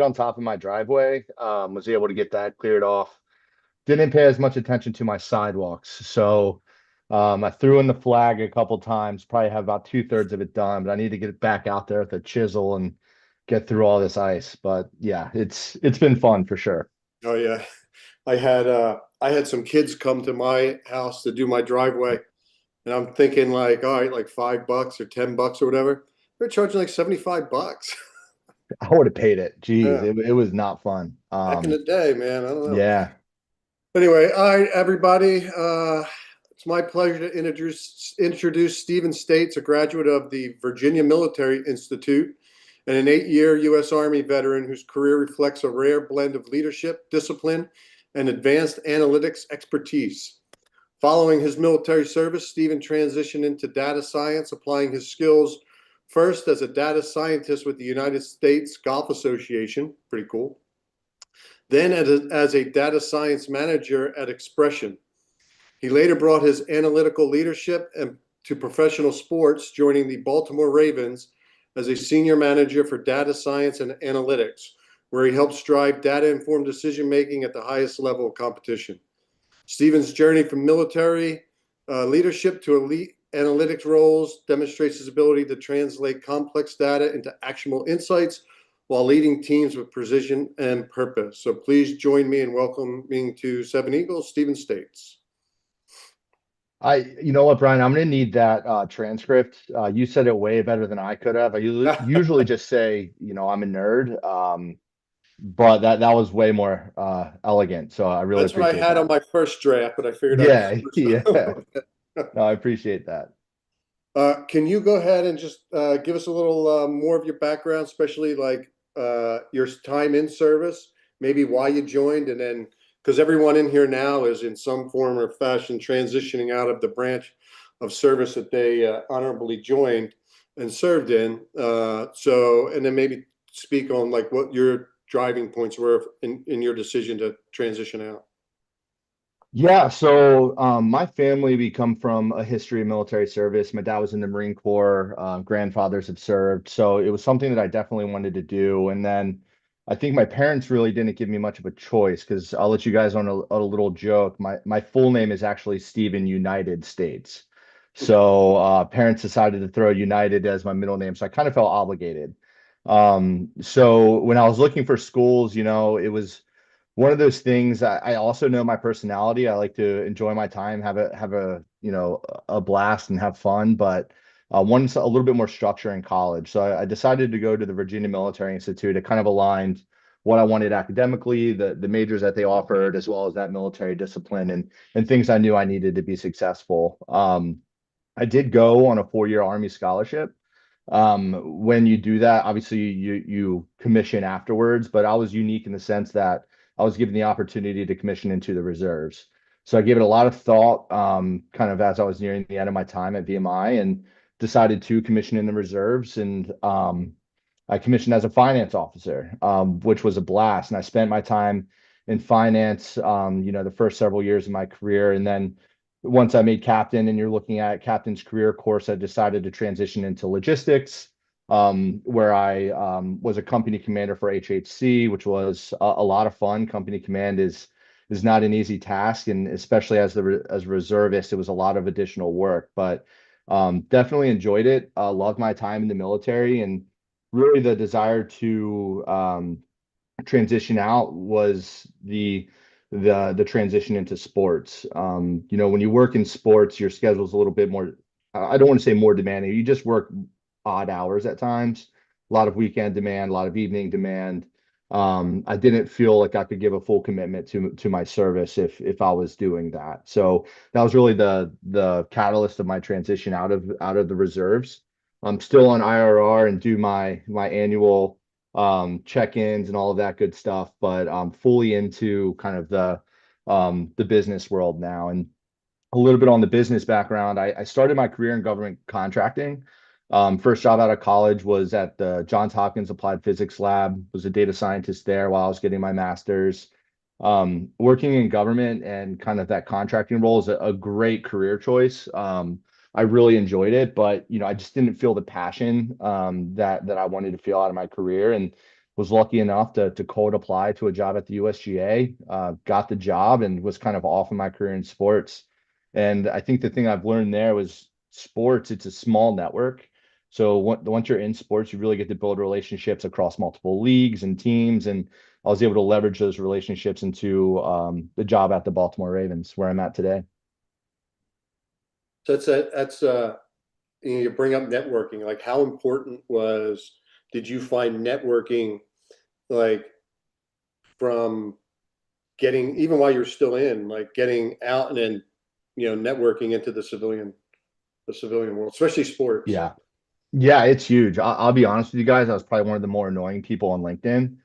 on top of my driveway. Was able to get that cleared off. Didn't pay as much attention to my sidewalks. So I threw in the flag a couple times, probably have about two-thirds of it done, but I need to get it back out there with a chisel and get through all this ice. But yeah, it's been fun for sure. Oh yeah. I had some kids come to my house to do my driveway, and I'm thinking like, all right, like $5 or $10 or whatever. They're charging like $75. I would have paid it. Jeez, Yeah. it was not fun. Back in the day, man. I don't know. Yeah. Anyway, all right, everybody. It's my pleasure to introduce Stephen States, a graduate of the Virginia Military Institute and an 8-year U.S. Army veteran whose career reflects a rare blend of leadership, discipline, and advanced analytics expertise. Following his military service, Stephen transitioned into data science, applying his skills first as a data scientist with the United States Golf Association, pretty cool, then as a data science manager at Expression. He later brought his analytical leadership to professional sports, joining the Baltimore Ravens as a senior manager for data science and analytics, where he helps drive data-informed decision-making at the highest level of competition. Stephen's journey from military leadership to elite analytics roles demonstrates his ability to translate complex data into actionable insights while leading teams with precision and purpose. So please join me in welcoming to Seven Eagles, Stephen States. You know what, Brian? I'm gonna need that transcript. You said it way better than I could have. I usually just say, I'm a nerd. But that was way more elegant. So I really That's what I appreciate had on that. my first draft, but I figured I'd Yeah, yeah. No, I appreciate that. Can you go ahead and just give us a little more of your background, especially like your time in service, maybe why you joined, and then because everyone in here now is in some form or fashion transitioning out of the branch of service that they honorably joined and served in. And then maybe speak on like what your driving points were in your decision to transition out. Yeah, so my family, we come from a history of military service. My dad was in the Marine Corps, grandfathers have served. So it was something that I definitely wanted to do. And then I think my parents really didn't give me much of a choice because I'll let you guys on a little joke. My full name is actually Stephen United States. So parents decided to throw United as my middle name. So I kind of felt obligated. So when I was looking for schools, it was one of those things. I also know my personality. I like to enjoy my time, have a a blast and have fun, but one's a little bit more structure in college. So I decided to go to the Virginia Military Institute. It kind of aligned what I wanted academically, the majors that they offered, as well as that military discipline and things I knew I needed to be successful. I did go on a 4-year Army scholarship. When you do that, obviously you commission afterwards, but I was unique in the sense that I was given the opportunity to commission into the reserves. So I gave it a lot of thought, kind of as I was nearing the end of my time at VMI, and decided to commission in the reserves. And I commissioned as a finance officer, which was a blast. And I spent my time in finance, the first several years of my career. And then once I made captain, and you're looking at captain's career course, I decided to transition into logistics, where I was a company commander for HHC, which was a lot of fun. Company command is not an easy task, and especially as as a reservist, it was a lot of additional work. But definitely enjoyed it. Loved my time in the military, and really the desire to transition out was the transition into sports. When you work in sports, your schedule's a little bit more, I don't want to say more demanding. You just work odd hours at times, a lot of weekend demand, a lot of evening demand. I didn't feel like I could give a full commitment to my service if I was doing that. So that was really the catalyst of my transition out of the reserves. I'm still on IRR and do my annual check-ins and all of that good stuff, but I'm fully into kind of the business world now. And a little bit on the business background, I started my career in government contracting. First job out of college was at the Johns Hopkins Applied Physics Lab, was a data scientist there while I was getting my master's. Working in government and kind of that contracting role is a great career choice. I really enjoyed it, but I just didn't feel the passion that I wanted to feel out of my career. And was lucky enough to cold apply to a job at the USGA, got the job and was kind of off in my career in sports. And I think the thing I've learned there was sports, it's a small network. So once you're in sports, you really get to build relationships across multiple leagues and teams. And I was able to leverage those relationships into the job at the Baltimore Ravens, where I'm at today. So that's you bring up networking. Like, how important did you find networking, like, from getting, even while you're still in, like getting out and then, networking into the civilian world, especially sports? Yeah. Yeah, it's huge. I'll be honest with you guys. I was probably one of the more annoying people on LinkedIn.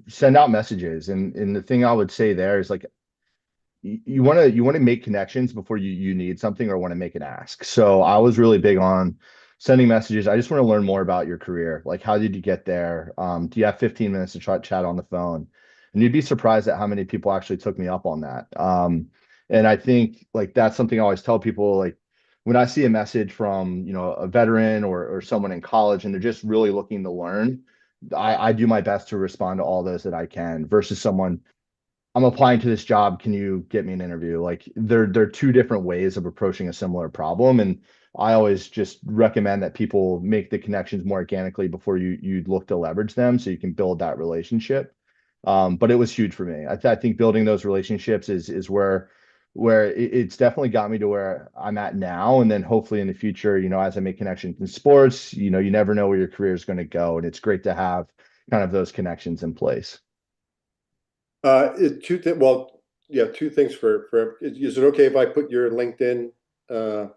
Send out messages, and the thing I would say there is like you want to make connections before you need something or want to make an ask. So I was really big on sending messages. I just want to learn more about your career. Like, how did you get there? Do you have 15 minutes to try chat on the phone? And you'd be surprised at how many people actually took me up on that. And I think like that's something I always tell people, like when I see a message from, a veteran or someone in college and they're just really looking to learn, I do my best to respond to all those that I can versus someone, I'm applying to this job. Can you get me an interview? Like they're two different ways of approaching a similar problem. And I always just recommend that people make the connections more organically before you look to leverage them so you can build that relationship. But it was huge for me. I think building those relationships is where it's definitely got me to where I'm at now. And then hopefully in the future, as I make connections in sports, you never know where your career is going to go. And it's great to have kind of those connections in place. Well, yeah, two things is it okay if I put your LinkedIn uh,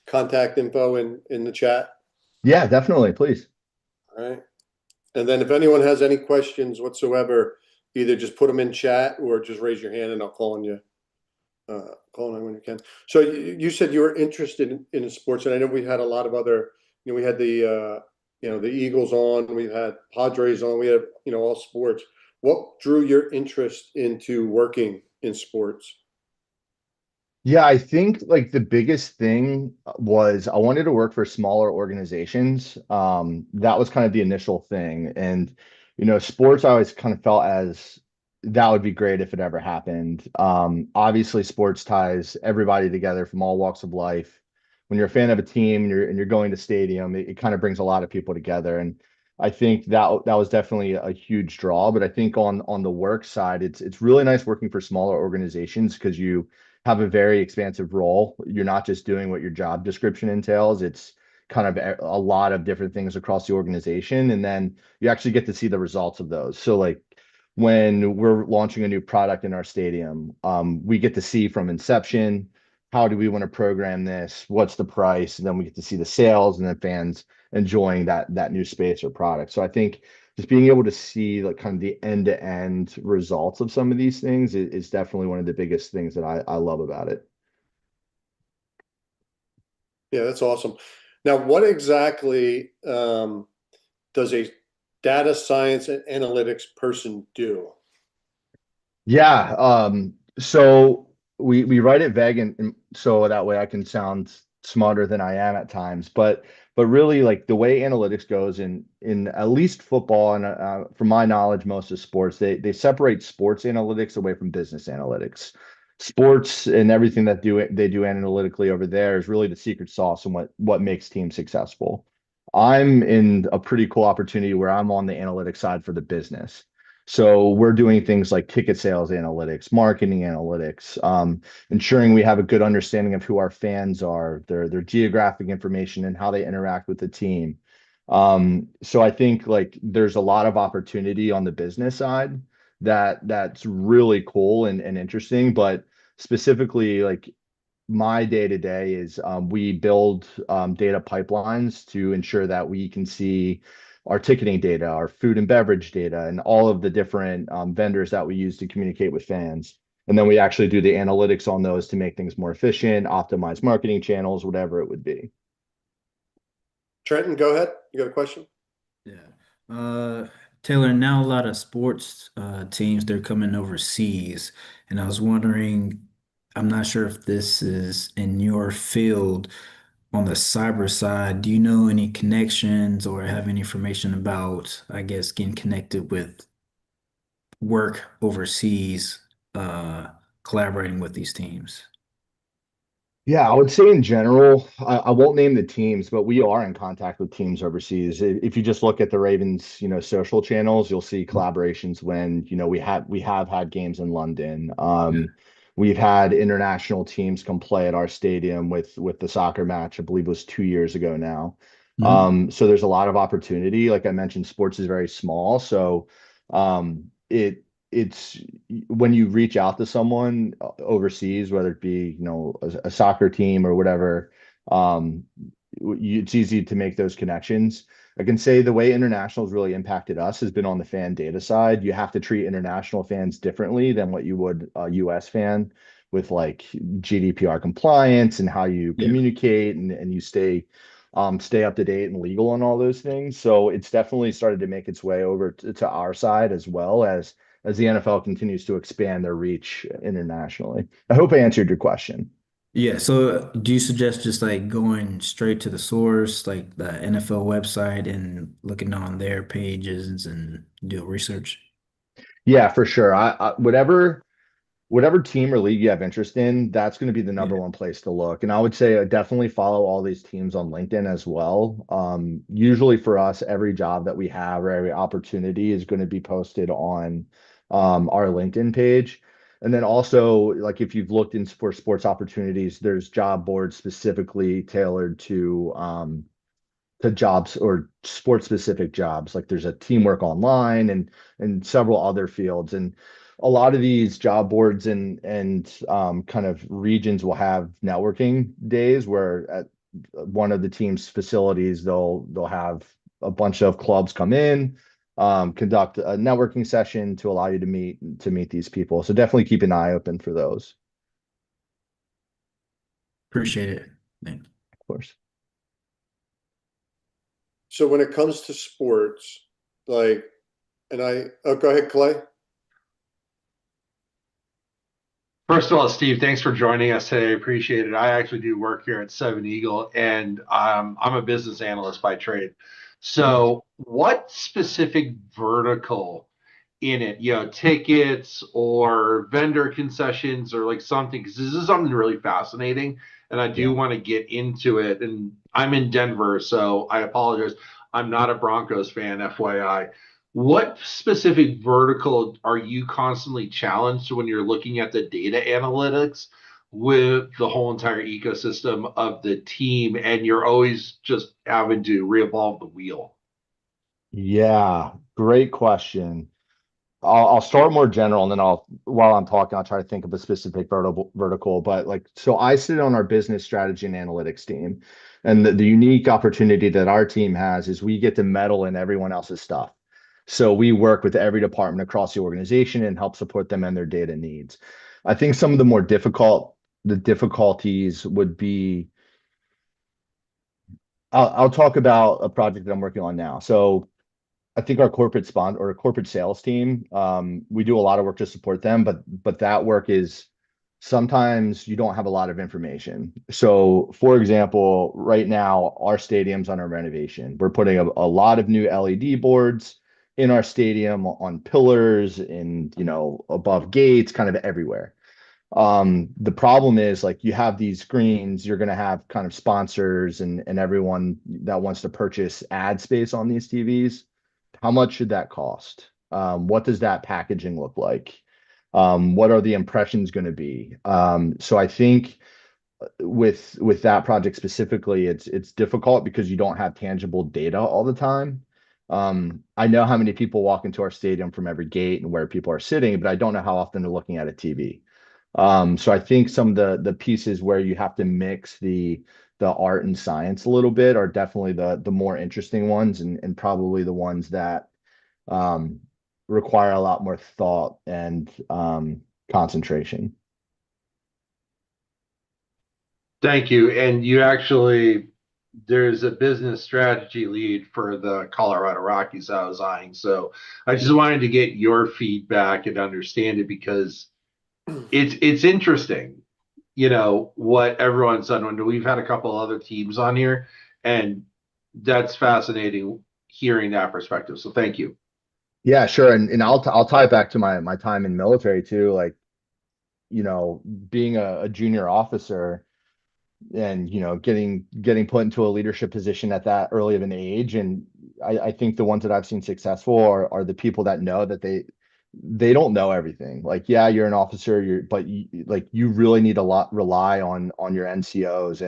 contact info in the chat? Yeah, definitely. Please. All right. And then if anyone has any questions whatsoever, either just put them in chat or just raise your hand and I'll call on you. Call on when you can. So you said you were interested in sports, and I know we had a lot of other. We had the Eagles on, we had Padres on, we had all sports. What drew your interest into working in sports? Yeah, I think like the biggest thing was I wanted to work for smaller organizations. That was kind of the initial thing. And, sports I always kind of felt as that would be great if it ever happened. Obviously sports ties everybody together from all walks of life. When you're a fan of a team and you're going to stadium, it kind of brings a lot of people together. And I think that was definitely a huge draw. But I think on the work side, it's really nice working for smaller organizations because you have a very expansive role. You're not just doing what your job description entails. It's kind of a lot of different things across the organization. And then you actually get to see the results of those. So like when we're launching a new product in our stadium, we get to see from inception, how do we want to program this? What's the price? And then we get to see the sales and then fans enjoying that new space or product. So I think just being able to see like kind of the end-to-end results of some of these things is definitely one of the biggest things that I love about it. Yeah, that's awesome. Now, what exactly does a data science and analytics person do? Yeah. So we write it vague and so that way I can sound smarter than I am at times. But really like the way analytics goes in at least football and from my knowledge, most of sports, they separate sports analytics away from business analytics. Sports and everything that they do analytically over there is really the secret sauce and what makes teams successful. I'm in a pretty cool opportunity where I'm on the analytics side for the business. So we're doing things like ticket sales analytics, marketing analytics, ensuring we have a good understanding of who our fans are, their geographic information, and how they interact with the team. So I think like there's a lot of opportunity on the business side that's really cool and interesting, but specifically like my day to day is we build data pipelines to ensure that we can see our ticketing data, our food and beverage data, and all of the different vendors that we use to communicate with fans. And then we actually do the analytics on those to make things more efficient, optimize marketing channels, whatever it would be. Trenton, go ahead. You got a question? Yeah. Uh, Taylor, now a lot of sports teams they're coming overseas, and I was wondering, I'm not sure if this is in your field, on the cyber side, do you know any connections or have any information about, I guess, getting connected with work overseas, uh, collaborating with these teams? Yeah, I would say in general, I won't name the teams, but we are in contact with teams overseas. If you just look at the Ravens, social channels, you'll see collaborations when, we have had games in London. Yeah. We've had international teams come play at our stadium with the soccer match, I believe it was 2 years ago now. Mhm. So there's a lot of opportunity. Like I mentioned, sports is very small, so it's when you reach out to someone overseas, whether it be, a soccer team or whatever, it's easy to make those connections. I can say the way internationals really impacted us has been on the fan data side. You have to treat international fans differently than what you would a US fan with like GDPR compliance and how you Yeah. communicate and you stay up to date and legal on all those things. So it's definitely started to make its way over to our side as well as the NFL continues to expand their reach internationally. I hope I answered your question. Yeah. So do you suggest just like going straight to the source, like the NFL website and looking on their pages and do research? Yeah, for sure. Whatever team or league you have interest in, that's going to be the number Yeah. one place to look. And I would say definitely follow all these teams on LinkedIn as well. Usually for us, every job that we have or every opportunity is going to be posted on our LinkedIn page. And then also, like if you've looked in for sports opportunities, there's job boards specifically tailored to jobs or sports specific jobs. Like there's a teamwork online and several other fields. And a lot of these job boards and kind of regions will have networking days where at one of the team's facilities they'll have a bunch of clubs come in, conduct a networking session to allow you to meet these people. So definitely keep an eye open for those, Appreciate it. Thanks. of course. So when it comes to sports, like, oh, go ahead, Clay. First of all, Steve, thanks for joining us today. Appreciate it. I actually do work here at Seven Eagle, and I'm a business analyst by trade. So, what specific vertical in it, tickets or vendor concessions or like something? Because this is something really fascinating, and I do Yeah. want to get into it. And I'm in Denver, so I apologize. I'm not a Broncos fan, FYI. What specific vertical are you constantly challenged when you're looking at the data analytics with the whole entire ecosystem of the team, and you're always just having to revolve the wheel? Yeah, great question. I'll start more general and then while I'm talking, I'll try to think of a specific vertical. But like, so I sit on our business strategy and analytics team. And the unique opportunity that our team has is we get to meddle in everyone else's stuff. So we work with every department across the organization and help support them and their data needs. I think some of the difficulties would be, I'll talk about a project that I'm working on now. So I think our corporate sales team, we do a lot of work to support them, but that work is sometimes you don't have a lot of information. So, for example, right now our stadium's under renovation. We're putting a lot of new LED boards in our stadium on pillars and above gates, kind of everywhere. The problem is like you have these screens, you're going to have kind of sponsors and everyone that wants to purchase ad space on these TVs. How much should that cost? What does that packaging look like? What are the impressions going to be? So I think with that project specifically, it's difficult because you don't have tangible data all the time. I know how many people walk into our stadium from every gate and where people are sitting, but I don't know how often they're looking at a TV. So I think some of the pieces where you have to mix the art and science a little bit are definitely the more interesting ones and probably the ones that um, require a lot more thought and concentration. Thank you. And there's a business strategy lead for the Colorado Rockies I was eyeing. So I just wanted to get your feedback and understand it because it's interesting. what everyone's done. When we've had a couple other teams on here, and that's fascinating hearing that perspective. So thank you. Yeah, sure. And I'll tie it back to my time in military too. Like, being a junior officer and getting put into a leadership position at that early of an age. And I think the ones that I've seen successful are the people that know that they don't know everything. Like, yeah, you're an officer, but you really need a lot rely on your NCOs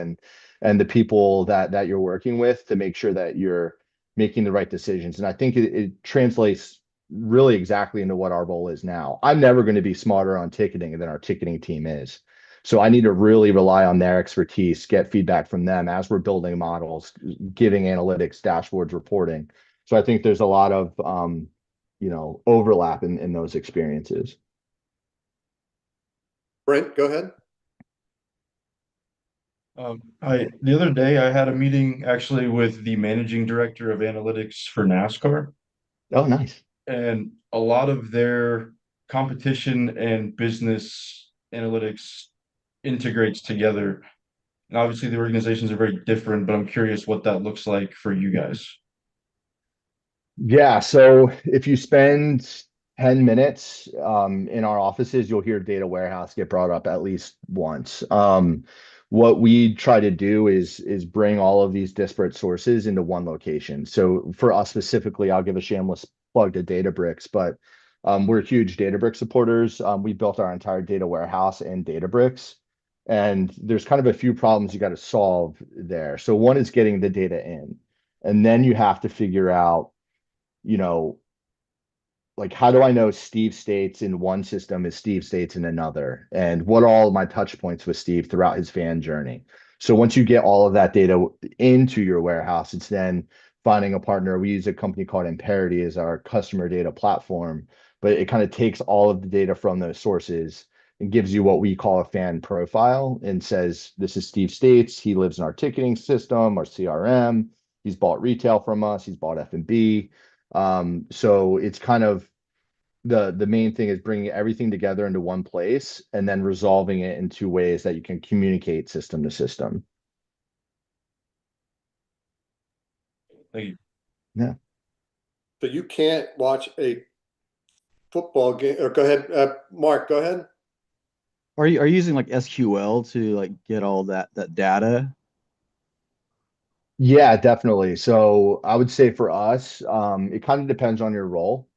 and the people that you're working with to make sure that you're making the right decisions. And I think it translates really exactly into what our role is now. I'm never going to be smarter on ticketing than our ticketing team is. So I need to really rely on their expertise, get feedback from them as we're building models, giving analytics, dashboards, reporting. So I think there's a lot of overlap in those experiences. Brent, go ahead. The other day I had a meeting actually with the managing director of analytics for NASCAR, Oh, nice. and a lot of their competition and business analytics integrates together. And obviously the organizations are very different, but I'm curious what that looks like for you guys. Yeah, so if you spend 10 minutes in our offices, you'll hear data warehouse get brought up at least once. What we try to do is bring all of these disparate sources into one location. So for us specifically, I'll give a shameless plug to Databricks, but we're huge Databricks supporters. We built our entire data warehouse in Databricks, and there's kind of a few problems you got to solve there. So one is getting the data in, and then you have to figure out you know, like how do I know Steve States in one system is Steve States in another? And what are all of my touch points with Steve throughout his fan journey? So once you get all of that data into your warehouse, it's then finding a partner. We use a company called Imperity as our customer data platform, but it kind of takes all of the data from those sources and gives you what we call a fan profile and says, this is Steve States. He lives in our ticketing system, our CRM. He's bought retail from us. He's bought F&B. So it's kind of the main thing is bringing everything together into one place and then resolving it in two ways that you can communicate system to system. Thank you. Yeah. So you can't watch a football game, or go ahead, Mark, go ahead. Are you using like SQL to like get all that data? Yeah, definitely. So I would say for us, it kind of depends on your role.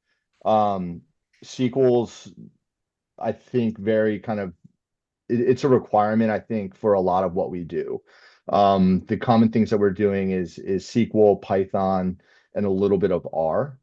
Um, SQL's, I think, very kind of it's a requirement, I think, for a lot of what we do. The common things that we're doing is SQL, Python, and a little bit of R.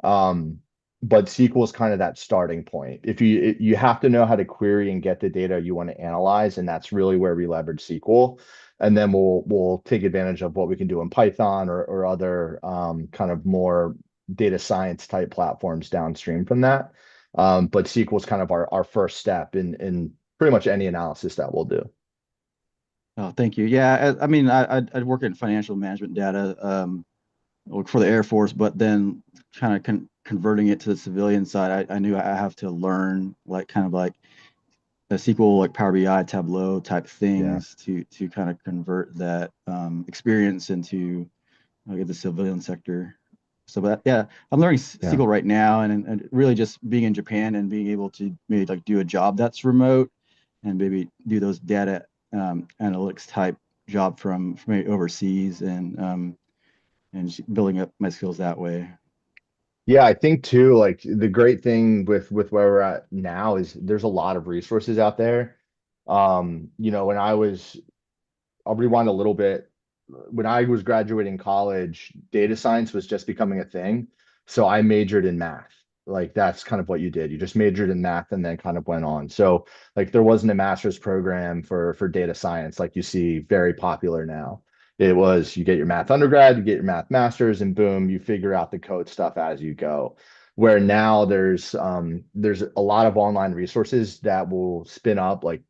Um, but SQL is kind of that starting point. You have to know how to query and get the data you want to analyze, and that's really where we leverage SQL. And then we'll take advantage of what we can do in Python or other kind of more data science type platforms downstream from that. But SQL is kind of our first step in pretty much any analysis that we'll do. Oh, thank you. Yeah, I mean, I'd work in financial management data, work for the Air Force, but then kind of converting it to the civilian side, I knew I have to learn like kind of like a SQL, like Power BI, Tableau type Yeah. things to kind of convert that experience into like the civilian sector. So, but yeah, I'm learning Yeah. SQL right now, and really just being in Japan and being able to maybe like do a job that's remote, and maybe do those data analytics type job from maybe overseas, and just building up my skills that way. Yeah, I think too, like the great thing with where we're at now is there's a lot of resources out there. When I'll rewind a little bit. When I was graduating college, data science was just becoming a thing. So I majored in math. Like that's kind of what you did. You just majored in math and then kind of went on. So like there wasn't a master's program for data science like you see very popular now. It was you get your math undergrad, you get your math masters, and boom, you figure out the code stuff as you go. Where now there's a lot of online resources that will spin up like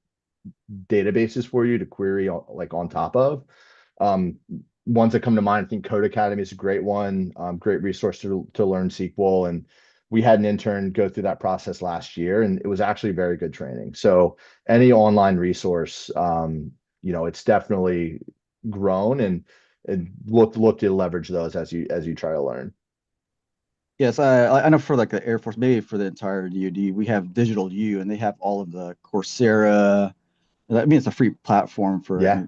databases for you to query like on top of. Um, Ones that come to mind, I think Code Academy is a great one, great resource to learn SQL. And we had an intern go through that process last year, and it was actually very good training. So any online resource, it's definitely grown, and look to leverage those as you try to learn. Yes, I know for like the Air Force, maybe for the entire DoD, we have Digital U, and they have all of the Coursera. I mean, it's a free platform for Yeah.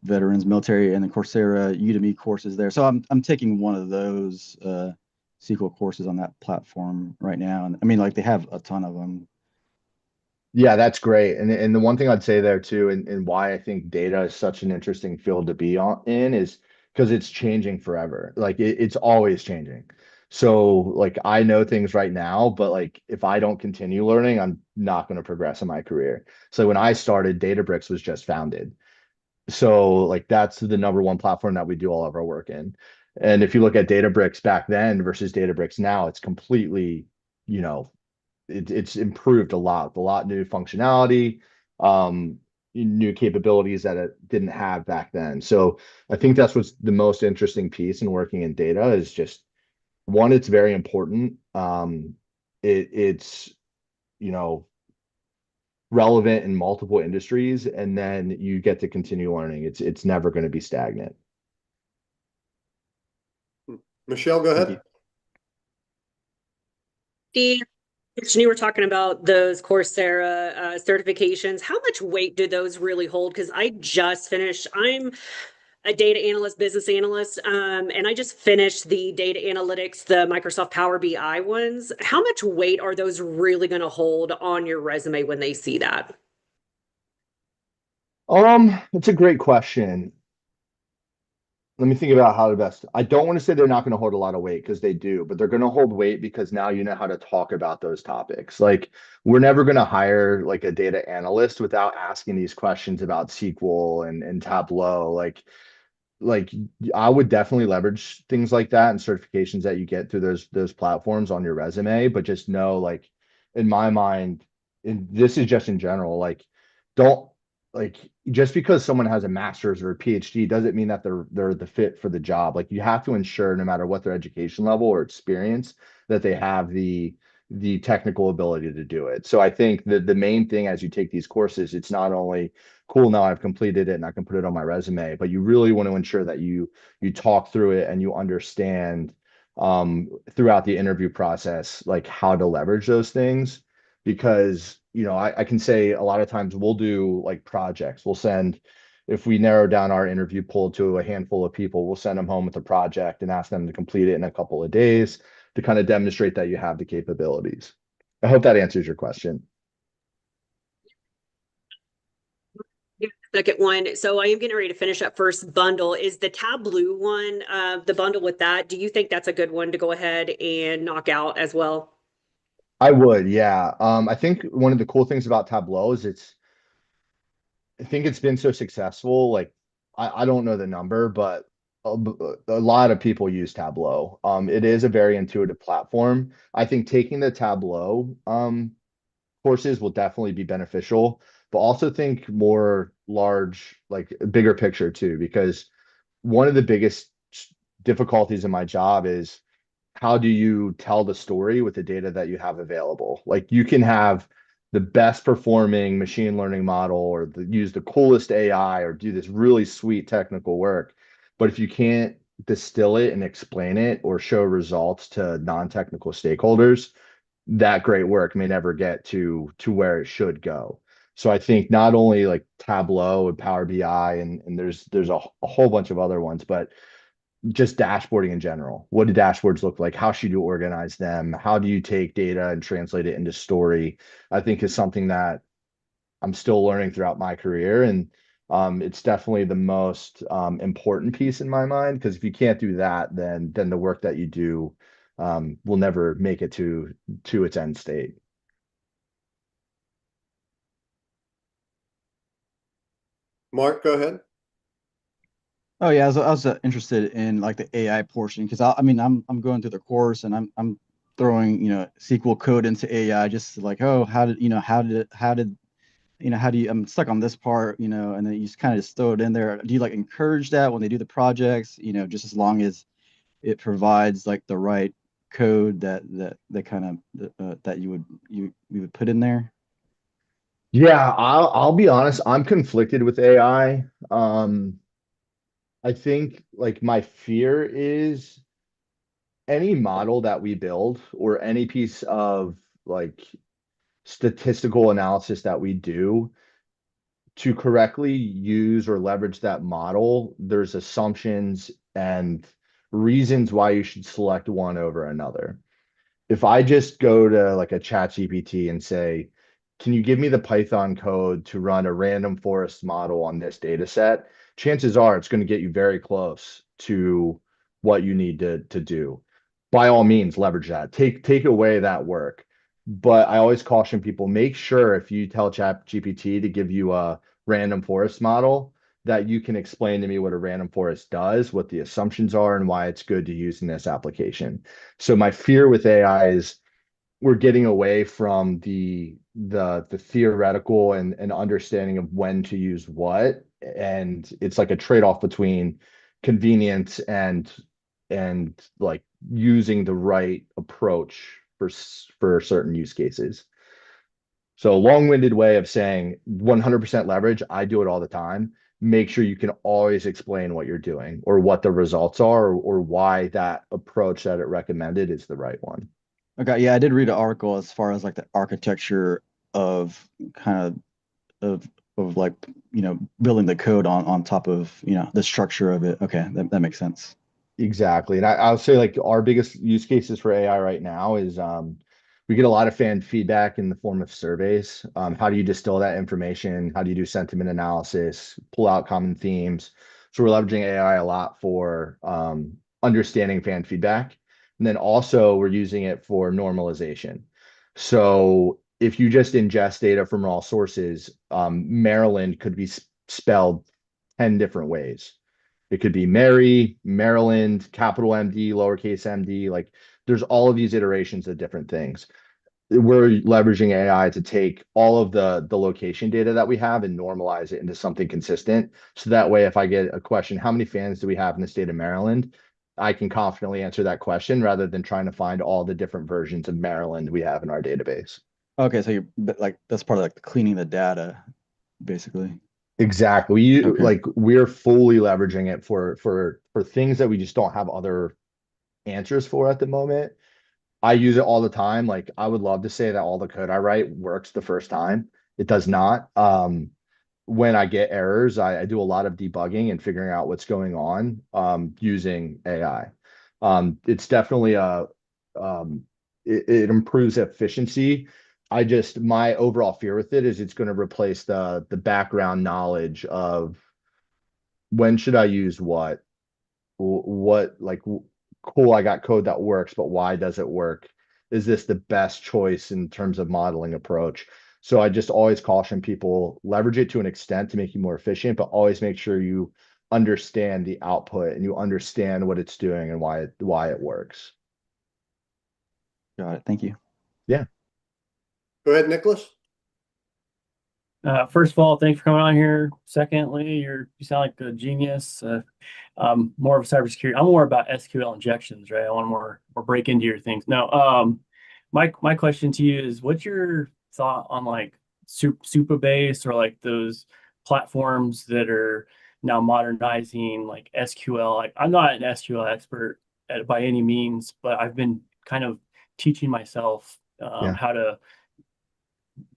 veterans, military, and the Coursera Udemy courses there. So I'm taking one of those SQL courses on that platform right now, and I mean, like they have a ton of them. Yeah, that's great. And the one thing I'd say there too, and why I think data is such an interesting field to be in is because it's changing forever. Like it's always changing. So like I know things right now, but like if I don't continue learning, I'm not going to progress in my career. So when I started, Databricks was just founded. So like that's the number one platform that we do all of our work in. And if you look at Databricks back then versus Databricks now, it's completely, you know, it's improved a lot new functionality, um, new capabilities that it didn't have back then. So I think that's what's the most interesting piece in working in data is just one, it's very important. It's you know relevant in multiple industries, and then you get to continue learning. It's never going to be stagnant. Michelle, go Thank you. ahead. Steve, you were talking about those Coursera certifications. How much weight do those really hold? Because I just finished, I'm a data analyst, business analyst, and I just finished the data analytics, the Microsoft Power BI ones. How much weight are those really going to hold on your resume when they see that? It's a great question. Let me think about how to best. I don't want to say they're not going to hold a lot of weight because they do, but they're going to hold weight because now you know how to talk about those topics. Like we're never going to hire like a data analyst without asking these questions about SQL and Tableau. Like I would definitely leverage things like that and certifications that you get through those platforms on your resume, but just know like in my mind, and this is just in general, like don't like just because someone has a master's or a PhD doesn't mean that they're the fit for the job. Like you have to ensure no matter what their education level or experience that they have the technical ability to do it. So I think that the main thing as you take these courses, it's not only cool, now I've completed it and I can put it on my resume, but you really want to ensure that you talk through it and you understand throughout the interview process like how to leverage those things. Because I can say a lot of times we'll do like projects, we'll send, if we narrow down our interview pool to a handful of people, we'll send them home with a project and ask them to complete it in a couple of days to kind of demonstrate that you have the capabilities. I hope that answers your question. Second one. So I am getting ready to finish up first bundle. Is the Tableau one, the bundle with that? Do you think that's a good one to go ahead and knock out as well? I would, yeah. I think one of the cool things about Tableau is I think it's been so successful. Like, I don't know the number, but a lot of people use Tableau. It is a very intuitive platform. I think taking the Tableau courses will definitely be beneficial, but also think more large, like bigger picture too, because one of the biggest difficulties in my job is how do you tell the story with the data that you have available? Like you can have the best performing machine learning model or use the coolest AI or do this really sweet technical work. But if you can't distill it and explain it or show results to non-technical stakeholders, that great work may never get to where it should go. So I think not only like Tableau and Power BI and there's a whole bunch of other ones, but just dashboarding in general. What do dashboards look like? How should you organize them? How do you take data and translate it into story? I think is something that I'm still learning throughout my career. And it's definitely the most important piece in my mind, because if you can't do that, then the work that you do will never make it to its end state. Mark, go ahead. Oh yeah, I was interested in like the AI portion because I mean I'm going through the course and I'm throwing SQL code into AI just like, oh, how do you, I'm stuck on this part, and then you just kind of just throw it in there. Do you like encourage that when they do the projects, just as long as it provides like the right code that kind of that you would put in there? Yeah, I'll be honest, I'm conflicted with AI. I think like my fear is any model that we build or any piece of like statistical analysis that we do to correctly use or leverage that model, there's assumptions and reasons why you should select one over another. If I just go to like a chat GPT and say, can you give me the Python code to run a random forest model on this data set? Chances are it's going to get you very close to what you need to do. By all means, leverage that. Take away that work. But I always caution people, make sure if you tell Chat GPT to give you a random forest model, that you can explain to me what a random forest does, what the assumptions are, and why it's good to use in this application. So my fear with AI is we're getting away from the theoretical and understanding of when to use what, and it's like a trade-off between convenience and like using the right approach for certain use cases. So long-winded way of saying 100% leverage, I do it all the time. Make sure you can always explain what you're doing or what the results are or why that approach that it recommended is the right one. Okay, yeah, I did read an article as far as like the architecture of kind of like, building the code on top of, the structure of it. Okay, that makes sense. Exactly. And I'll say like our biggest use cases for AI right now is we get a lot of fan feedback in the form of surveys. How do you distill that information? How do you do sentiment analysis, pull out common themes? So we're leveraging AI a lot for understanding fan feedback. And then also we're using it for normalization. So if you just ingest data from raw sources, Maryland could be spelled 10 different ways. It could be Mary, Maryland, capital MD, lowercase md. Like there's all of these iterations of different things. We're leveraging AI to take all of the location data that we have and normalize it into something consistent. So that way, if I get a question, how many fans do we have in the state of Maryland? I can confidently answer that question rather than trying to find all the different versions of Maryland we have in our database. Okay, so like that's part of like cleaning the data, basically. Exactly. Okay. Like we're fully leveraging it for things that we just don't have other answers for at the moment. I use it all the time. Like I would love to say that all the code I write works the first time. It does not. When I get errors, I do a lot of debugging and figuring out what's going on using AI. It's definitely it improves efficiency. My overall fear with it is it's going to replace the background knowledge of when should I use what like cool, I got code that works, but why does it work? Is this the best choice in terms of modeling approach? So I just always caution people leverage it to an extent to make you more efficient, but always make sure you understand the output and you understand what it's doing and why it works. Got it. Thank you. Yeah. Go ahead, Nicholas. First of all, thanks for coming on here. Secondly, you sound like a genius. More of cybersecurity. I'm more about SQL injections, right? I want more break into your things. No, my question to you is, what's your thought on like Supabase or like those platforms that are now modernizing like SQL? Like I'm not an SQL expert by any means, but I've been kind of teaching myself Yeah. how to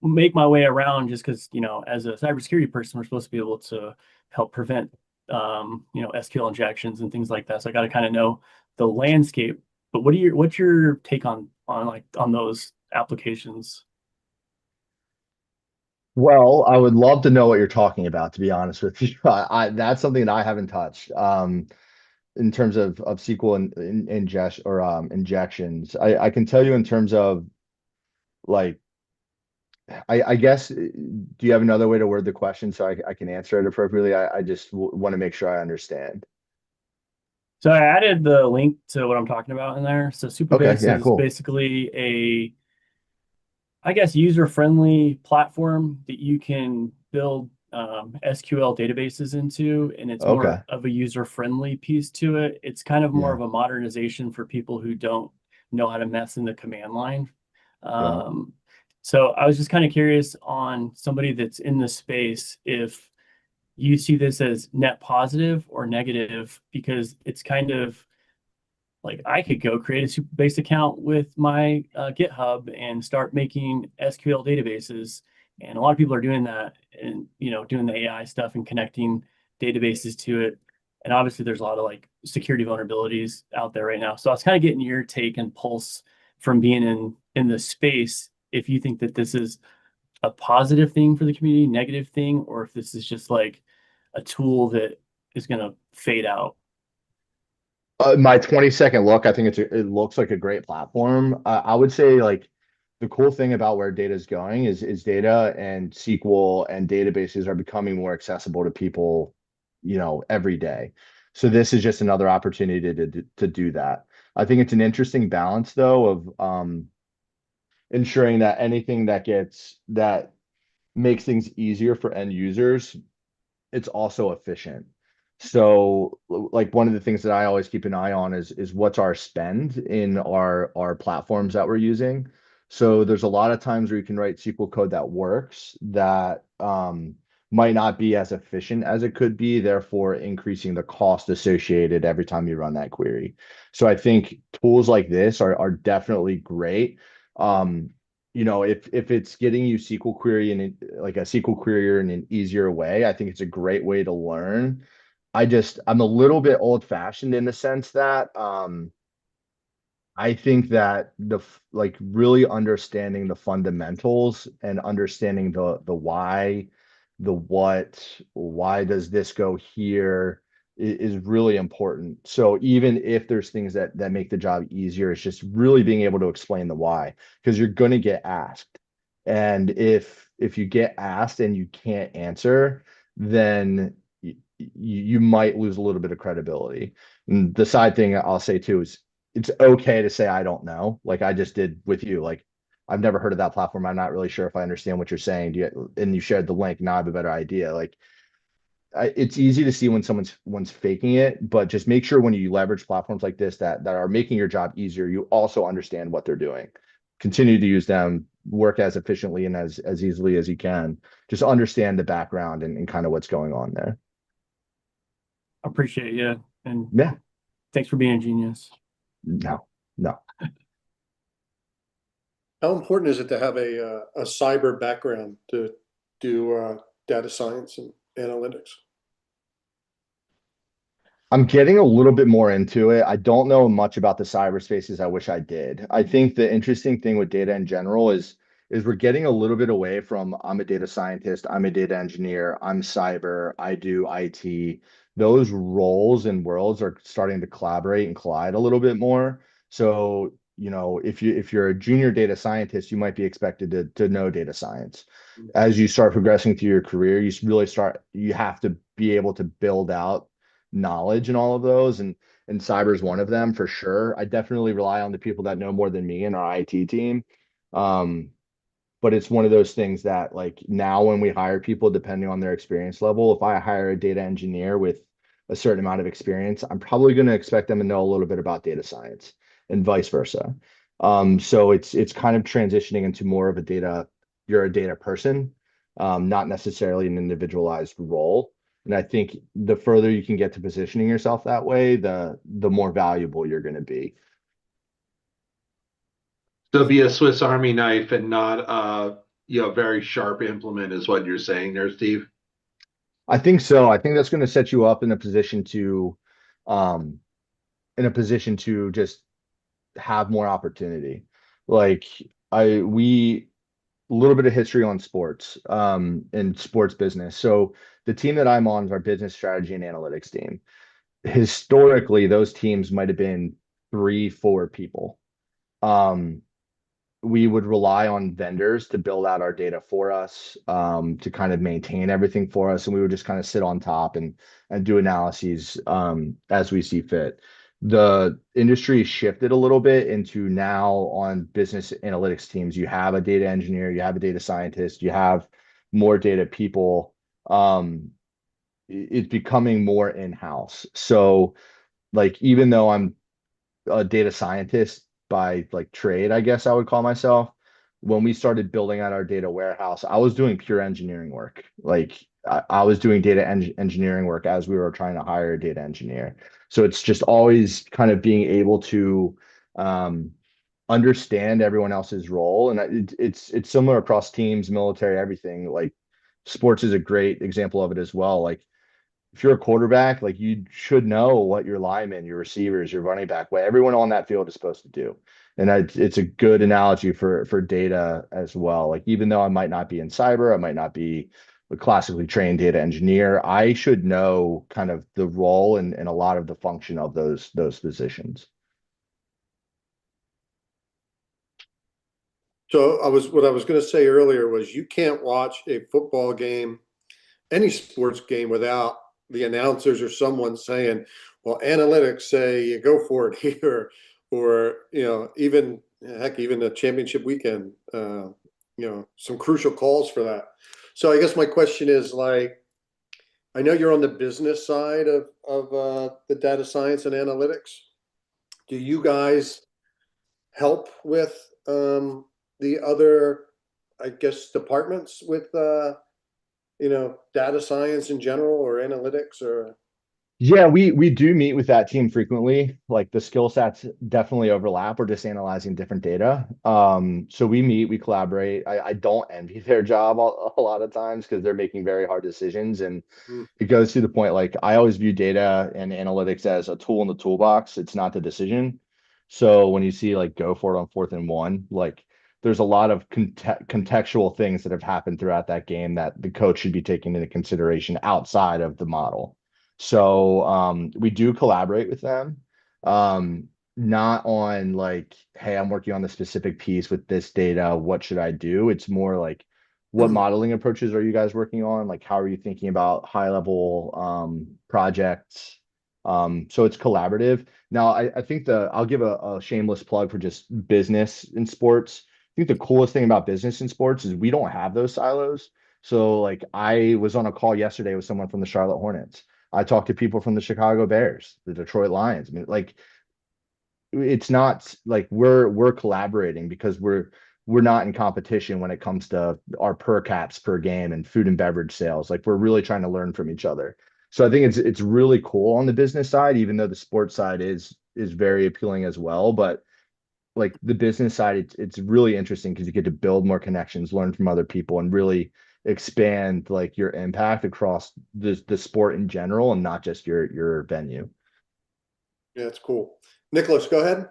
make my way around, just because, as a cybersecurity person, we're supposed to be able to help prevent, SQL injections and things like that. So I got to kind of know the landscape. But what's your take on those applications? Well, I would love to know what you're talking about, to be honest with you. That's something that I haven't touched. In terms of SQL injections. I can tell you in terms of like I guess do you have another way to word the question so I can answer it appropriately? I just want to make sure I understand. So I added the link to what I'm talking about in there. So Okay, Supabase yeah, is cool. basically I guess, user-friendly platform that you can build SQL databases into, and it's more Okay. of a user-friendly piece to it. It's kind of more Yeah. of a modernization for people who don't know how to mess in the command line. Yeah. So I was just kind of curious on somebody that's in the space, if you see this as net positive or negative, because it's kind of like I could go create a Supabase account with my GitHub and start making SQL databases. And a lot of people are doing that and, doing the AI stuff and connecting databases to it. And obviously there's a lot of like security vulnerabilities out there right now. So I was kind of getting your take and pulse from being in the space, if you think that this is a positive thing for the community, negative thing, or if this is just like a tool that is going to fade out. My 20-second look, I think it looks like a great platform. I would say like the cool thing about where data is going is data and SQL and databases are becoming more accessible to people, every day. So this is just another opportunity to do that. I think it's an interesting balance though of ensuring that anything that makes things easier for end users, it's also efficient. So like one of the things that I always keep an eye on is what's our spend in our platforms that we're using. So there's a lot of times where you can write SQL code that works that might not be as efficient as it could be, therefore increasing the cost associated every time you run that query. So I think tools like this are definitely great. Um, if it's getting you SQL query in like a SQL query in an easier way, I think it's a great way to learn. I'm a little bit old fashioned in the sense that I think that like really understanding the fundamentals and understanding the why, the what, why does this go here is really important. So even if there's things that make the job easier, it's just really being able to explain the why, because you're going to get asked. And if you get asked and you can't answer, then you might lose a little bit of credibility. And the side thing I'll say too is it's okay to say I don't know, like I just did with you. Like I've never heard of that platform. I'm not really sure if I understand what you're saying. And you shared the link. Now I have a better idea. Like it's easy to see when someone's faking it, but just make sure when you leverage platforms like this that are making your job easier, you also understand what they're doing. Continue to use them, work as efficiently and as easily as you can. Just understand the background and kind of what's going on there. Appreciate you. And Yeah. thanks for being a genius. No, no. How important is it to have a cyber background to do data science and analytics? I'm getting a little bit more into it. I don't know much about the cyberspaces. I wish I did. I think the interesting thing with data in general is we're getting a little bit away from I'm a data scientist, I'm a data engineer, I'm cyber, I do IT. Those roles and worlds are starting to collaborate and collide a little bit more. So, if you're a junior data scientist, you might be expected to know data science. As you start progressing through your career, you have to be able to build out knowledge in all of those, and cyber is one of them for sure. I definitely rely on the people that know more than me in our IT team. um but it's one of those things that like now when we hire people, depending on their experience level, if I hire a data engineer with a certain amount of experience, I'm probably going to expect them to know a little bit about data science and vice versa. So it's kind of transitioning into more of you're a data person, not necessarily an individualized role. And I think the further you can get to positioning yourself that way, the more valuable you're going to be. So be a Swiss Army knife and not very sharp implement is what you're saying there, Steve. I think so. I think that's going to set you up um, in a position to just have more opportunity. Like we a little bit of history on sports, and sports business. So the team that I'm on is our business strategy and analytics team. Historically, those teams might have been 3, 4 people. Um, we would rely on vendors to build out our data for us, to kind of maintain everything for us, and we would just kind of sit on top and do analyses as we see fit. The industry shifted a little bit into now on business analytics teams. You have a data engineer, you have a data scientist, you have more data people. It's becoming more in-house. So, like, even though I'm a data scientist, by like trade, I guess I would call myself. When we started building out our data warehouse, I was doing pure engineering work. Like I was doing engineering work as we were trying to hire a data engineer. So it's just always kind of being able to um, understand everyone else's role, and it's similar across teams, military, everything. Like sports is a great example of it as well. Like if you're a quarterback, like you should know what your linemen, your receivers, your running back, what everyone on that field is supposed to do. And it's a good analogy for data as well. Like even though I might not be in cyber, I might not be a classically trained data engineer, I should know kind of the role and a lot of the function of those positions. So what I was going to say earlier was you can't watch a football game, any sports game, without the announcers or someone saying, well, analytics say you go for it here, or, even heck, even the championship weekend, some crucial calls for that. So I guess my question is, like, I know you're on the business side of the data science and analytics. Do you guys help with the other, I guess, departments with data science in general or analytics or? Yeah, we do meet with that team frequently. Like the skill sets definitely overlap. We're just analyzing different data. So we meet, we collaborate. I don't envy their job a lot of times because they're making very hard decisions. And Hmm. it goes to the point, like I always view data and analytics as a tool in the toolbox. It's not the decision. So when you see like go for it on 4th and 1, like there's a lot of contextual things that have happened throughout that game that the coach should be taking into consideration outside of the model. So we do collaborate with them. Not on like, hey, I'm working on the specific piece with this data. What should I do? It's more like, what modeling approaches are you guys working on? Like, how are you thinking about high level projects? So it's collaborative. Now, I think I'll give a shameless plug for just business in sports. I think the coolest thing about business in sports is we don't have those silos. So like I was on a call yesterday with someone from the Charlotte Hornets. I talked to people from the Chicago Bears, the Detroit Lions. I mean, like it's not like we're collaborating because we're not in competition when it comes to our per caps per game and food and beverage sales. Like we're really trying to learn from each other. So I think it's really cool on the business side, even though the sports side is very appealing as well. But like the business side, it's really interesting because you get to build more connections, learn from other people, and really expand like your impact across the sport in general and not just your venue. Yeah, it's cool. Nicholas, go ahead.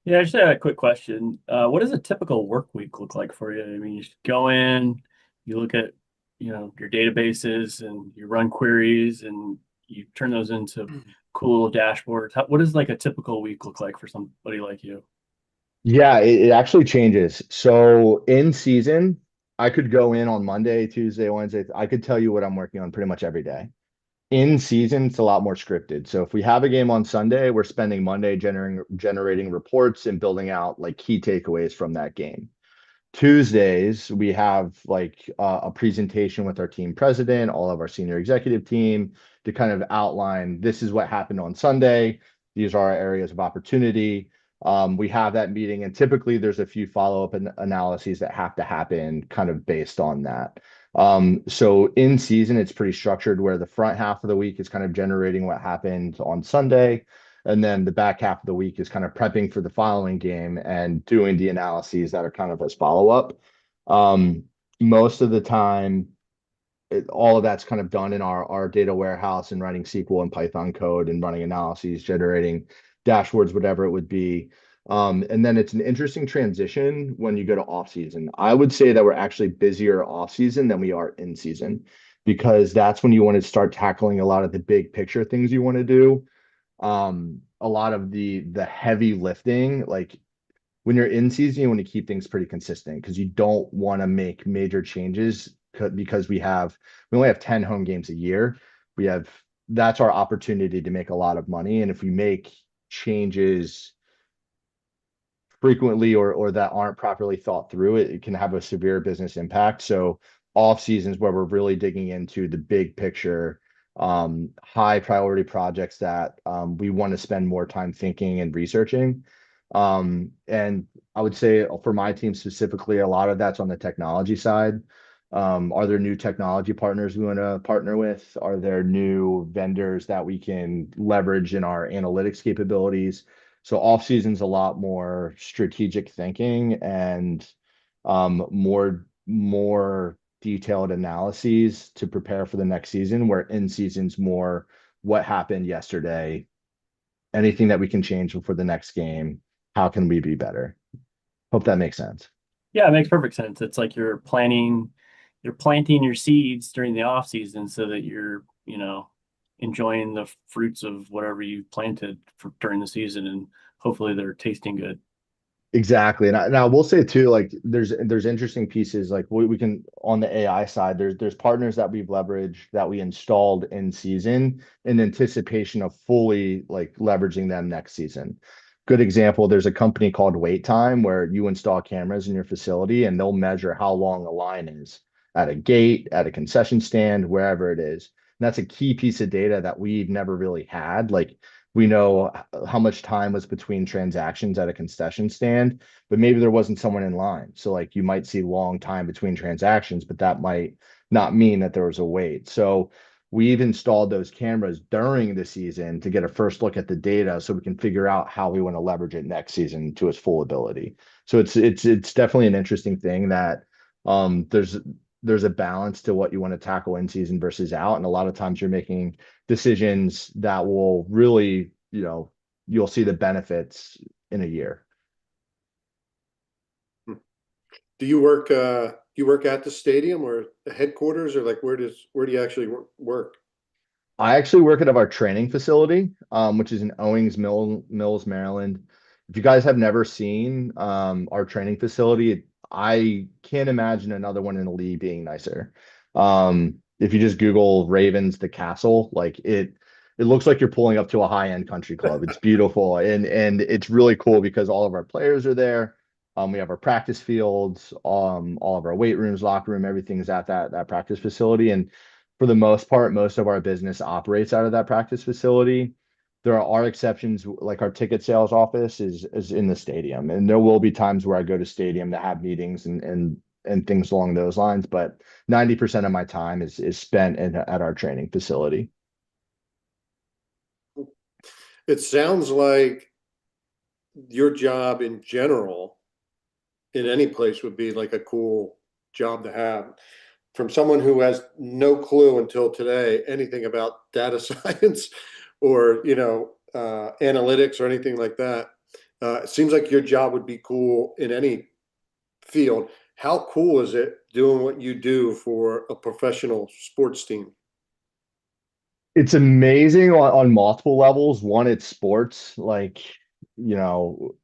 Yeah, I just had a quick question. What does a typical work week look like for you? I mean, you just go in, you look at, your databases and you run queries and you turn those into cool little dashboards. What does like a typical week look like for somebody like you? Yeah, it actually changes. So in season, I could go in on Monday, Tuesday, Wednesday. I could tell you what I'm working on pretty much every day. In season, it's a lot more scripted. So if we have a game on Sunday, we're spending Monday generating reports and building out like key takeaways from that game. Tuesdays, we have like a presentation with our team president, all of our senior executive team to kind of outline this is what happened on Sunday. These are our areas of opportunity. We have that meeting, and typically there's a few follow-up analyses that have to happen kind of based on that. So in season, it's pretty structured where the front half of the week is kind of generating what happened on Sunday. And then the back half of the week is kind of prepping for the following game and doing the analyses that are kind of as follow-up. Um, Most of the time, all of that's kind of done in our data warehouse and writing SQL and Python code and running analyses, generating dashboards, whatever it would be. And then it's an interesting transition when you go to off season. I would say that we're actually busier off season than we are in season because that's when you want to start tackling a lot of the big picture things you want to do. A lot of the heavy lifting, like when you're in season, you want to keep things pretty consistent because you don't want to make major changes because we only have 10 home games a year. We have That's our opportunity to make a lot of money. And if we make changes frequently or that aren't properly thought through, it can have a severe business impact. So off seasons where we're really digging into the big picture, high priority projects that we want to spend more time thinking and researching. And I would say for my team specifically, a lot of that's on the technology side. Are there new technology partners we want to partner with? Are there new vendors that we can leverage in our analytics capabilities? So off season's a lot more strategic thinking and more detailed analyses to prepare for the next season, where in season's more what happened yesterday, anything that we can change for the next game, how can we be better? Hope that makes sense. Yeah, it makes perfect sense. It's like you're planting your seeds during the off season so that you're, enjoying the fruits of whatever you planted during the season, and hopefully they're tasting good. Exactly. And I will say too, like there's interesting pieces like we can on the AI side, there's partners that we've leveraged that we installed in season in anticipation of fully like leveraging them next season. Good example, there's a company called Wait Time where you install cameras in your facility and they'll measure how long a line is at a gate, at a concession stand, wherever it is. And that's a key piece of data that we've never really had. Like we know how much time was between transactions at a concession stand, but maybe there wasn't someone in line. So like you might see long time between transactions, but that might not mean that there was a wait. So we've installed those cameras during the season to get a first look at the data so we can figure out how we want to leverage it next season to its full ability. So it's definitely an interesting thing that there's a balance to what you want to tackle in season versus out. And a lot of times you're making decisions that will really, you'll see the benefits in a year. Do you work at the stadium or the headquarters, or like where do you actually work? I actually work at our training facility, which is in Mills, Maryland. If you guys have never seen our training facility, I can't imagine another one in the league being nicer. If you just Google Ravens the Castle, like it looks like you're pulling up to a high-end country club. It's beautiful and it's really cool because all of our players are there. We have our practice fields, all of our weight rooms, locker room, everything's at that practice facility. And for the most part, most of our business operates out of that practice facility. There are exceptions, like our ticket sales office is in the stadium, and there will be times where I go to stadium to have meetings and things along those lines. But 90% of my time is spent at our training facility. It sounds like your job in general in any place would be like a cool job to have. From someone who has no clue until today anything about data science or analytics or anything like that, it seems like your job would be cool in any field. How cool is it doing what you do for a professional sports team? It's amazing on multiple levels. One, it's sports. Like, you know,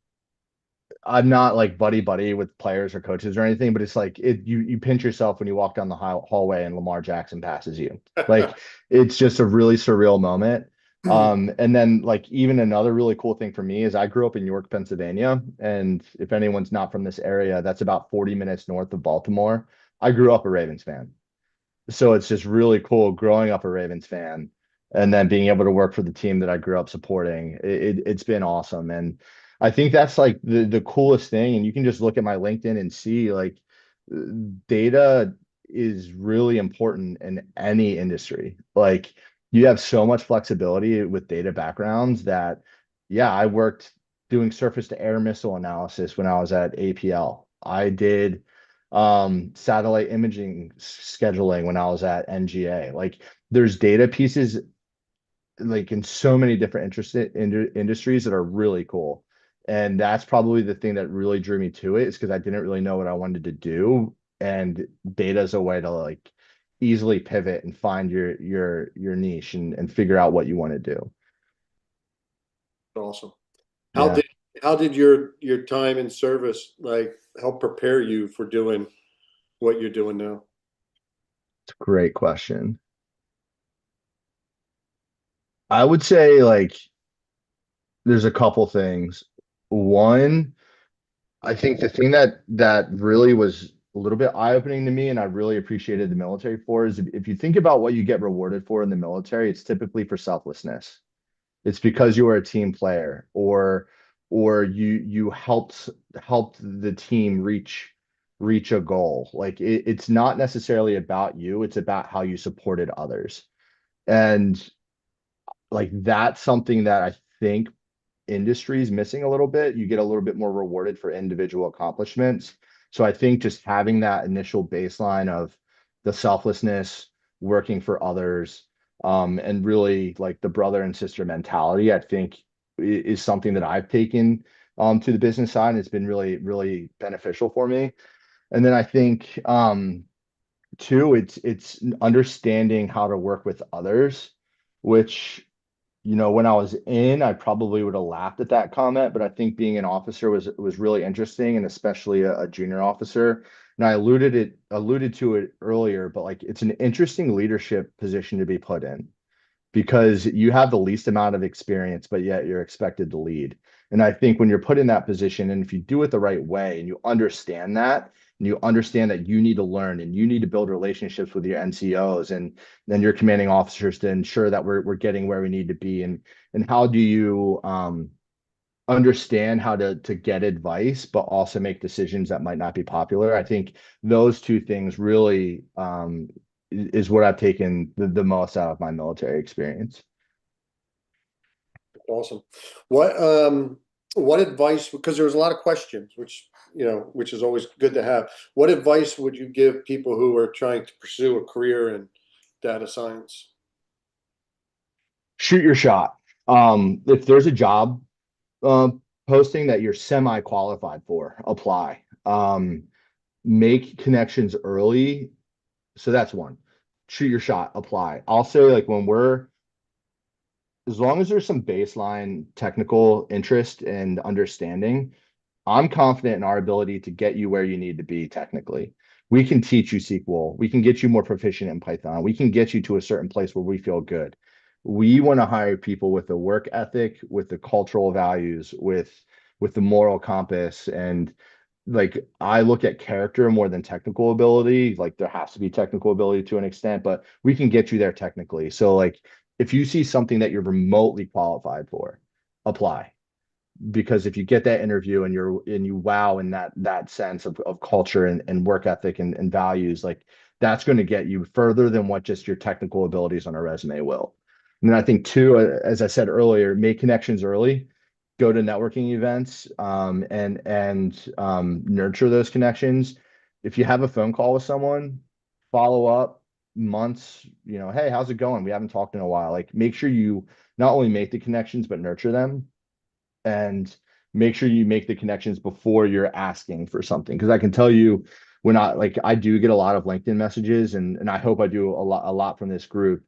I'm not like buddy buddy with players or coaches or anything, but it's like you pinch yourself when you walk down the hallway and Lamar Jackson passes you. Like it's just a really surreal moment. And then like even another really cool thing for me is I grew up in York, Pennsylvania, and if anyone's not from this area, that's about 40 minutes north of Baltimore. I grew up a Ravens fan. So it's just really cool growing up a Ravens fan and then being able to work for the team that I grew up supporting. It's been awesome. And I think that's like the coolest thing. And you can just look at my LinkedIn and see like data is really important in any industry. Like you have so much flexibility with data backgrounds that, yeah, I worked doing surface to air missile analysis when I was at APL. I did satellite imaging scheduling when I was at NGA. Like there's data pieces like in so many different industries that are really cool. And that's probably the thing that really drew me to it is because I didn't really know what I wanted to do. And data is a way to like easily pivot and find your niche and figure out what you want to do. Awesome. How Yeah, did how did your time in service like help prepare you for doing what you're doing now? it's a great question. I would say like there's a couple things. One, I think the thing that really was a little bit eye-opening to me, and I really appreciated the military for, is if you think about what you get rewarded for in the military, it's typically for selflessness. It's because you are a team player or you helped the team reach a goal. Like it's not necessarily about you, it's about how you supported others. And like that's something that I think industry is missing a little bit. You get a little bit more rewarded for individual accomplishments. So I think just having that initial baseline of the selflessness, working for others, and really like the brother and sister mentality, I think is something that I've taken to the business side. And it's been really, really beneficial for me. And then I think two, it's understanding how to work with others, which when I was in, I probably would have laughed at that comment, but I think being an officer was really interesting, and especially a junior officer. And I alluded to it earlier, but like it's an interesting leadership position to be put in because you have the least amount of experience, but yet you're expected to lead. And I think when you're put in that position, and if you do it the right way and you understand that, and you understand that you need to learn and you need to build relationships with your NCOs and then your commanding officers to ensure that we're getting where we need to be. And how do you understand how to get advice, but also make decisions that might not be popular? I think those two things really is what I've taken the most out of my military experience. Awesome. What advice, because there was a lot of questions, which is always good to have. What advice would you give people who are trying to pursue a career in data science? Shoot your shot. If there's a job uh, posting that you're semi-qualified for, apply. Make connections early. So that's one. Shoot your shot, apply. I'll say like as long as there's some baseline technical interest and understanding, I'm confident in our ability to get you where you need to be technically. We can teach you SQL. We can get you more proficient in Python. We can get you to a certain place where we feel good. We want to hire people with the work ethic, with the cultural values, with the moral compass. And like I look at character more than technical ability. Like there has to be technical ability to an extent, but we can get you there technically. So like if you see something that you're remotely qualified for, apply, because if you get that interview and you wow in that sense of culture and work ethic and values, like that's going to get you further than what just your technical abilities on a resume will. And then I think two, as I said earlier, make connections early, go to networking events, and nurture those connections. If you have a phone call with someone, follow up months, hey, how's it going? We haven't talked in a while. Like make sure you not only make the connections but nurture them, and make sure you make the connections before you're asking for something. Because I can tell you, when I do get a lot of LinkedIn messages, and I hope I do a lot from this group.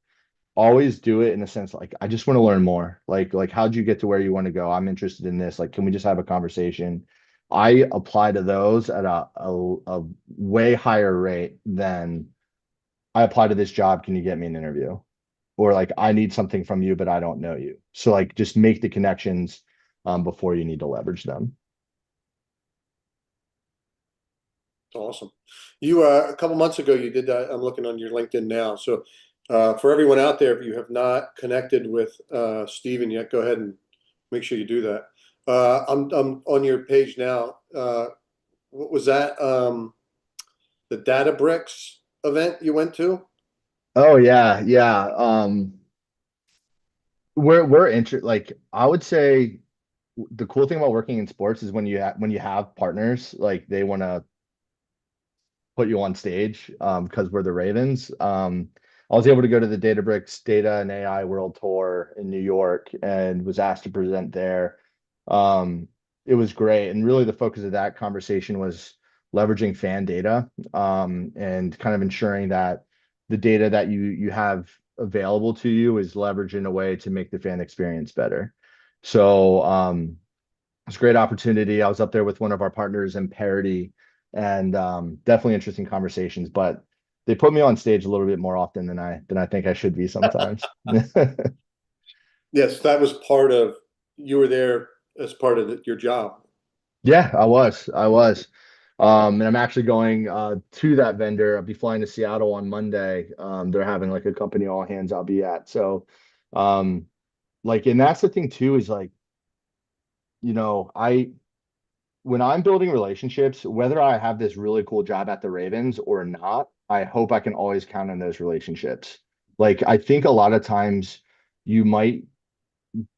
Always do it in a sense like I just want to learn more. Like how'd you get to where you want to go? I'm interested in this. Like, can we just have a conversation? I apply to those at a way higher rate than I apply to this job. Can you get me an interview? Or like I need something from you, but I don't know you. So like just make the connections before you need to leverage them. Awesome. You a couple months ago you did that. I'm looking on your LinkedIn now. So for everyone out there, if you have not connected with Steven yet, go ahead and make sure you do that. I'm on your page now. What was that? The Databricks event you went to? Oh yeah, yeah. We're interested. Like I would say the cool thing about working in sports is when you have partners, like they want to put you on stage because we're the Ravens. I was able to go to the Databricks Data and AI World Tour in New York and was asked to present there. Um, it was great, and really the focus of that conversation was leveraging fan data, and kind of ensuring that the data that you have available to you is leveraged in a way to make the fan experience better. So it's a great opportunity. I was up there with one of our partners in Parity, and definitely interesting conversations. But they put me on stage a little bit more often than I think I should be sometimes. Yes, that was part of, you were there as part of your job. Yeah, I was. And I'm actually going to that vendor. I'll be flying to Seattle on Monday. They're having like a company all hands I'll be at. So, like, and that's the thing too, is like when I'm building relationships, whether I have this really cool job at the Ravens or not, I hope I can always count on those relationships. Like, I think a lot of times you might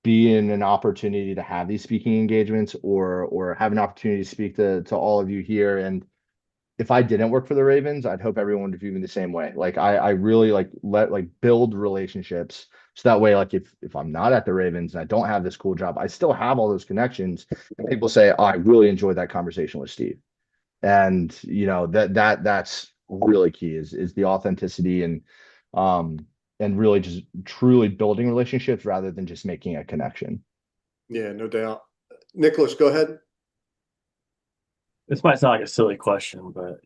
be in an opportunity to have these speaking engagements or have an opportunity to speak to all of you here. And if I didn't work for the Ravens, I'd hope everyone would view me the same way. Like, I really build relationships so that way, like, if I'm not at the Ravens and I don't have this cool job, I still have all those connections. And people say, "Oh, I really enjoyed that conversation with Steve." And that's really key is the authenticity um and really just truly building relationships rather than just making a connection. Yeah, no doubt. Nicholas, go ahead. This might sound like a silly question, but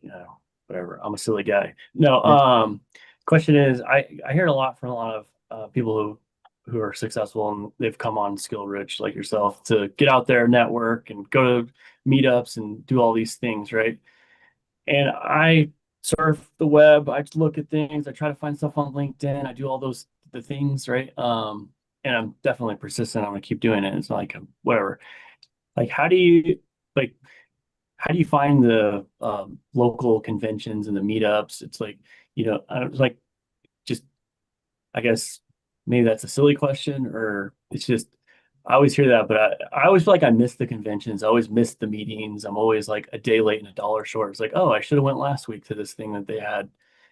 whatever. I'm a silly guy. No, question is, I hear a lot from a lot of people who are successful and they've come on skill rich like yourself to get out there, network, and go to meetups and do all these things, right? And I surf the web, I look at things, I try to find stuff on LinkedIn, I do all the things, right? And I'm definitely persistent. I'm gonna keep doing it. It's not like whatever. Like, like how do you find the local conventions and the meetups? It's like, I was like, just, I guess maybe that's a silly question, or it's just, I always hear that, but I always feel like I miss the conventions. I always miss the meetings. I'm always like a day late and a dollar short. It's like, oh, I should have went last week to this thing that they had.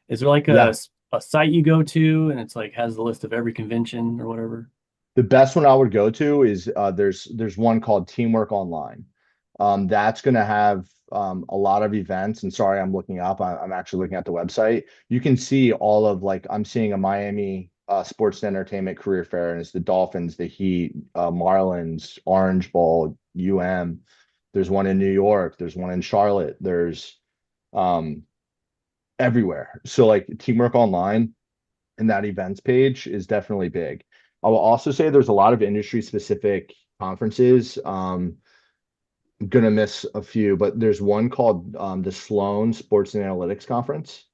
Is there like Yeah. a site you go to and it's like has the list of every convention or whatever? The best one I would go to is there's one called Teamwork Online. That's going to have a lot of events. And sorry, I'm looking up. I'm actually looking at the website. You can see all of like I'm seeing a Miami sports and entertainment career fair, and it's the Dolphins, the Heat, Marlins, Orange Bowl, UM. There's one in New York. There's one in Charlotte. There's um, everywhere. So like Teamwork Online and that events page is definitely big. I will also say there's a lot of industry specific conferences. I'm gonna miss a few, but there's one called the Sloan Sports and Analytics Conference.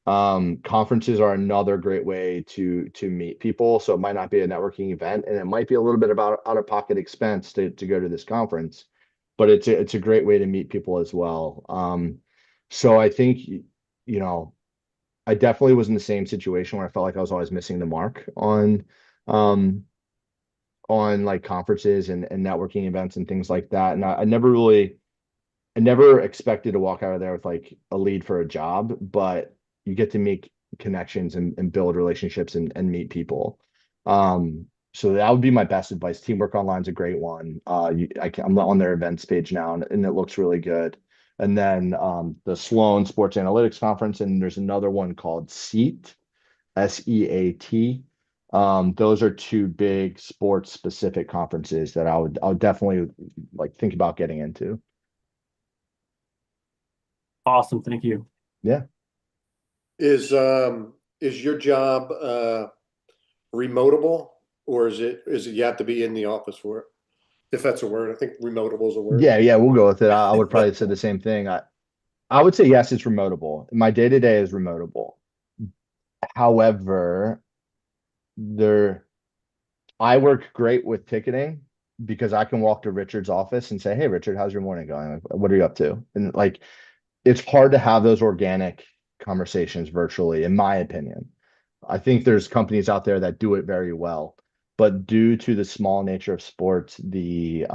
Conferences are another great way to meet people. So it might not be a networking event, and it might be a little bit about out of pocket expense to go to this conference, but it's a great way to meet people as well. So I think I definitely was in the same situation where I felt like I was always missing the mark um on like conferences and networking events and things like that. And I never expected to walk out of there with like a lead for a job, but you get to make connections and build relationships and meet people. So that would be my best advice. Teamwork Online is a great one. I'm on their events page now, and it looks really good. And then the Sloan Sports Analytics Conference, and there's another one called SEAT, SEAT. Those are two big sports specific conferences that I would definitely like think about getting into. Awesome. Thank you. Yeah. Is your job remotable, or is it you have to be in the office for it? If that's a word, I think remotable is a word. Yeah, we'll go with it. I would probably say the same thing. I would say yes, it's remotable. My day to day is remotable. However, there I work great with ticketing because I can walk to Richard's office and say, "Hey, Richard, how's your morning going? Like, what are you up to?" And like, it's hard to have those organic conversations virtually, in my opinion. I think there's companies out there that do it very well, but due to the small nature of sports, I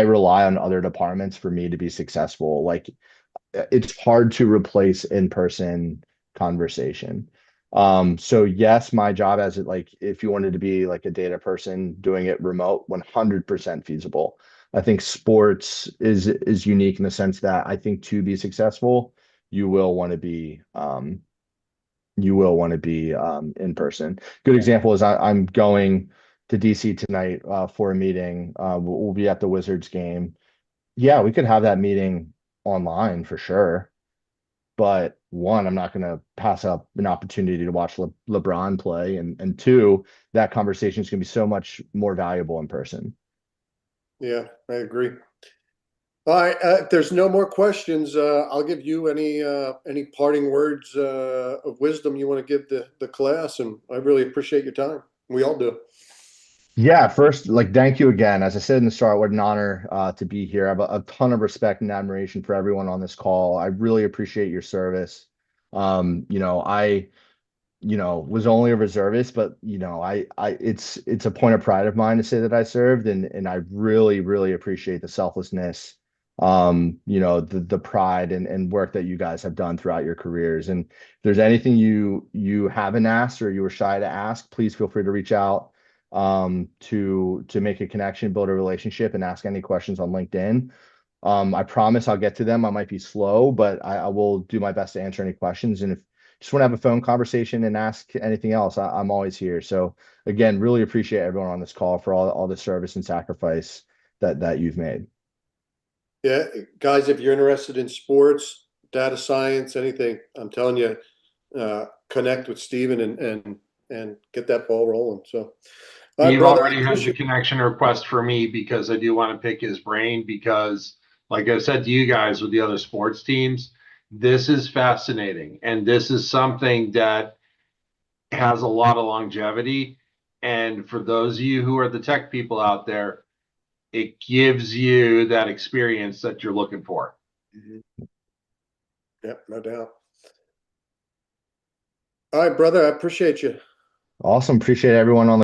rely on other departments for me to be successful. Like it's hard to replace in-person conversation. So yes, my job as it like if you wanted to be like a data person doing it remote, 100% feasible. I think sports is unique in the sense that I think to be successful, you will want to be in person. Good example is I'm going to DC tonight for a meeting. We'll be at the Wizards game. Yeah, we could have that meeting online for sure. But one, I'm not going to pass up an opportunity to watch LeBron play, and two, that conversation is going to be so much more valuable in person. Yeah, I agree. All right, if there's no more questions, I'll give you any parting words of wisdom you want to give the class, and I really appreciate your time. We all do. Yeah, first, like, thank you again. As I said in the start, what an honor to be here. I have a ton of respect and admiration for everyone on this call. I really appreciate your service. I was only a reservist, but it's a point of pride of mine to say that I served, and I really, really appreciate the selflessness, the pride and work that you guys have done throughout your careers. And if there's anything you haven't asked or you were shy to ask, please feel free to reach out to make a connection, build a relationship, and ask any questions on LinkedIn. I promise I'll get to them. I might be slow, but I will do my best to answer any questions. And if you just want to have a phone conversation and ask anything else, I'm always here. So again, really appreciate everyone on this call for all the service and sacrifice that you've made. Yeah, guys, if you're interested in sports, data science, anything, I'm telling you, connect with Steven and get that ball rolling. So, all right, Steve brother, I already has a appreciate. connection request for me because I do want to pick his brain because, like I said to you guys with the other sports teams, this is fascinating. And this is something that has a lot of longevity. And for those of you who are the tech people out there, it gives you that experience that you're looking for. Yep, no doubt. All right, brother, I appreciate you. Awesome. Appreciate everyone on the